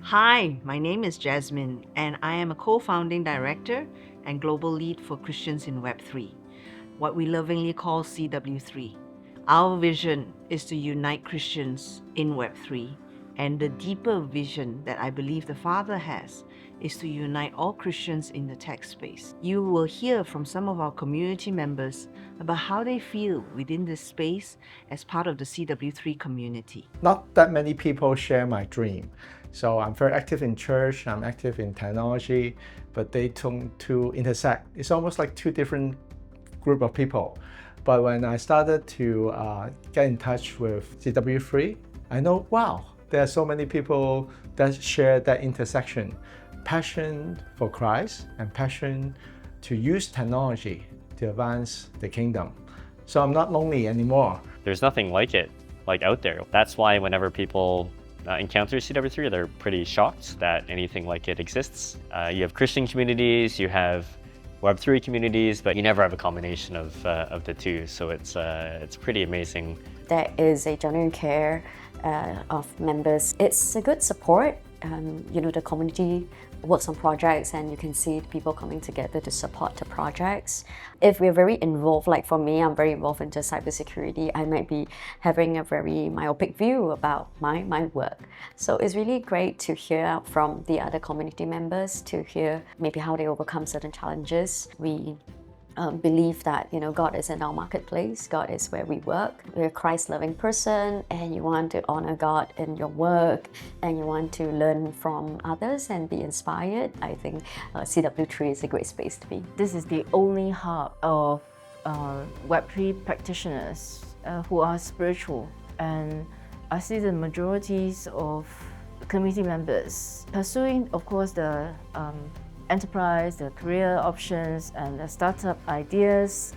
Hi, my name is Jasmine, and I am a co-founding director and global lead for Christians in Web3, what we lovingly call CW3. Our vision is to unite Christians in Web3, and the deeper vision that I believe the Father has is to unite all Christians in the tech space. You will hear from some of our community members about how they feel within this space as part of the CW3 community. Not that many people share my dream. So I'm very active in church, I'm active in technology, but they tend to intersect. It's almost like two different group of people. But when I started to get in touch with CW3, I know, wow, there are so many people that share that intersection. Passion for Christ and passion to use technology to advance the kingdom. So I'm not lonely anymore. There's nothing like it, like out there. That's why whenever people encounter CW3, they're pretty shocked that anything like it exists. You have Christian communities, you have Web3 communities, but you never have a combination of the two. So it's pretty amazing. There is a genuine care of members. It's a good support. The community works on projects and you can see people coming together to support the projects. If we're very involved, like for me, I'm very involved into cybersecurity, I might be having a very myopic view about my work. So it's really great to hear from the other community members, to hear maybe how they overcome certain challenges. We believe that God is in our marketplace, God is where we work. We're a Christ-loving person and you want to honor God in your work and you want to learn from others and be inspired. I think CW3 is a great space to be. This is the only hub of Web3 practitioners who are spiritual, and I see the majorities of community members pursuing, of course, the enterprise, the career options, and the startup ideas,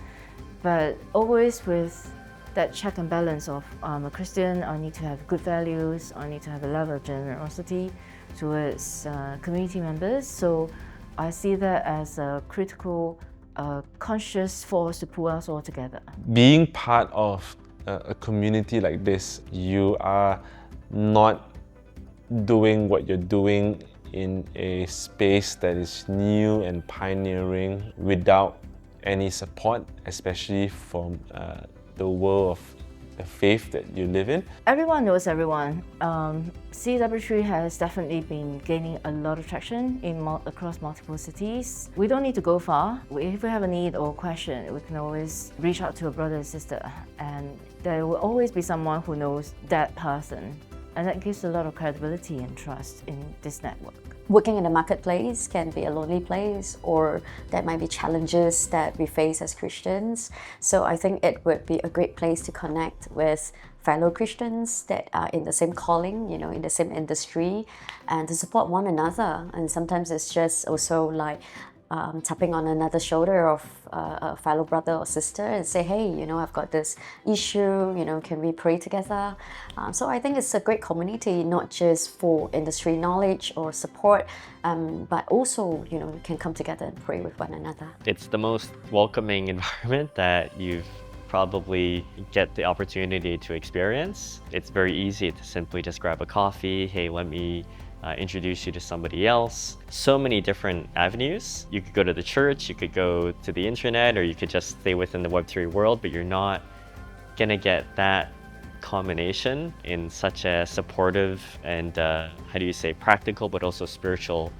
but always with that check and balance of I'm a Christian, I need to have good values, I need to have a level of generosity towards community members. So I see that as a critical, conscious force to pull us all together. Being part of a community like this, you are not doing what you're doing in a space that is new and pioneering without any support, especially from the world of the faith that you live in. Everyone knows everyone. CW3 has definitely been gaining a lot of traction across multiple cities. We don't need to go far. If we have a need or question, we can always reach out to a brother and sister, and there will always be someone who knows that person. And that gives a lot of credibility and trust in this network. Working in the marketplace can be a lonely place, or there might be challenges that we face as Christians. So I think it would be a great place to connect with fellow Christians that are in the same calling, in the same industry, and to support one another. And sometimes it's just also like tapping on another shoulder of a fellow brother or sister and say, hey, I've got this issue, can we pray together? So I think it's a great community, not just for industry knowledge or support, but also, we can come together and pray with one another. It's the most welcoming environment that you've probably get the opportunity to experience. It's very easy to simply just grab a coffee. Hey, let me introduce you to somebody else. So many different avenues. You could go to the church, you could go to the internet, or you could just stay within the Web3 world, but you're not gonna get that combination in such a supportive and practical but also spiritual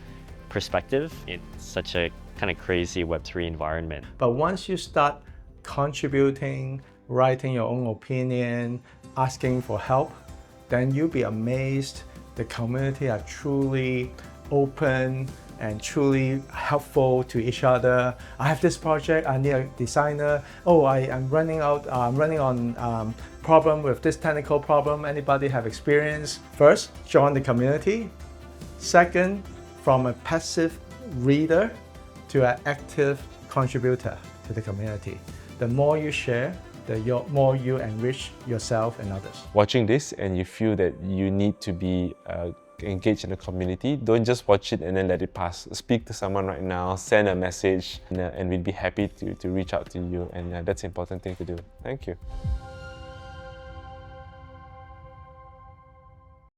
perspective in such a kind of crazy Web3 environment. But once you start contributing, writing your own opinion, asking for help, then you'll be amazed. The community are truly open and truly helpful to each other. I have this project, I need a designer. Oh, I'm running on problem with this technical problem. Anybody have experience? First, join the community. Second, from a passive reader to an active contributor to the community. The more you share, the more you enrich yourself and others. Watching this and you feel that you need to be engaged in the community, don't just watch it and then let it pass. Speak to someone right now, send a message, and we'd be happy to reach out to you, and that's an important thing to do. Thank you.